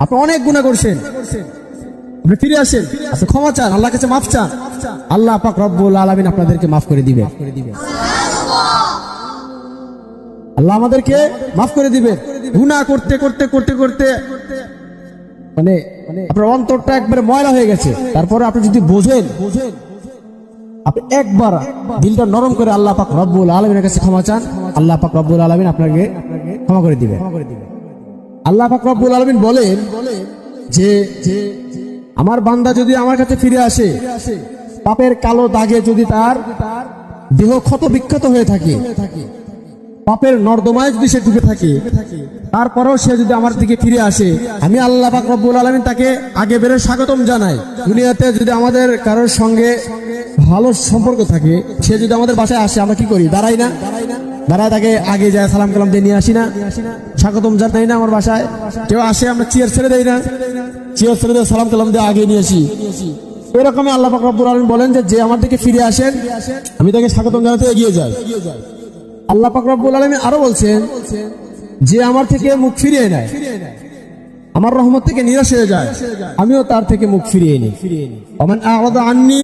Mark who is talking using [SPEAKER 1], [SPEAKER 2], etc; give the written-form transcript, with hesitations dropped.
[SPEAKER 1] আপনি অনেক গুনাহ করছেন, আপনি ফিরে আসেন, আপনি ক্ষমা চান, আল্লাহর কাছে মাফ চান, আল্লাহ পাক রব্বুল আলামিন আপনাদেরকে মাফ করে দিবেন। আল্লাহ আমাদেরকে মাফ করে দিবেন। গুনাহ করতে করতে করতে করতে মানে আপনার অন্তরটা একবারে ময়লা হয়ে গেছে, তারপরে আপনি যদি বোঝেন, আপনি একবার দিলটা নরম করে আল্লাহ পাক রব্বুল আলামিনের কাছে ক্ষমা চান, আল্লাহ পাক রব্বুল আলামিন আপনাকে ক্ষমা করে দিবেন। আল্লাহ পাক রব্বুল আলামিন বলেন যে আমার বান্দা যদি আমার কাছে ফিরে আসে, পাপের কালো দাগে যদি তার দেহ ক্ষত বিক্ষত হয়ে থাকে, পাপের নর্দমায় যদি সে ডুবে থাকে, তারপরেও সে যদি আমার দিকে ফিরে আসে, আমি আল্লাহ পাক রব্বুল আলামিন তাকে আগে বেড়ে স্বাগতম জানাই। দুনিয়াতে যদি আমাদের কারোর সঙ্গে ভালো সম্পর্ক থাকে, সে যদি আমাদের বাসায় আসে, আমরা কি করি? দাঁড়াই না? দাঁড়ায় তাকে আগে যায় সালাম কালাম দিয়ে নিয়ে আসি না? স্বাগতম জানাই না? আমার বাসায় কেউ আসে, আমরা চেয়ার ছেড়ে দেই না? চেয়ার ছেড়ে দিয়ে সালাম কালাম দিয়ে আগে নিয়ে আসি। এরকমই আল্লাহ পাক রব্বুল আলামিন বলেন যে আমার দিকে ফিরে আসেন, আমি তাকে স্বাগতম জানাতে এগিয়ে যাই। আল্লাহ পাক রব্বুল আলামিন আরো বলছেন যে আমার থেকে মুখ ফিরিয়ে নেয়, আমার রহমত থেকে নিরাশ হয়ে যায়, আমিও তার থেকে মুখ ফিরিয়ে নিই। ওমান আ'রাদা আন্নী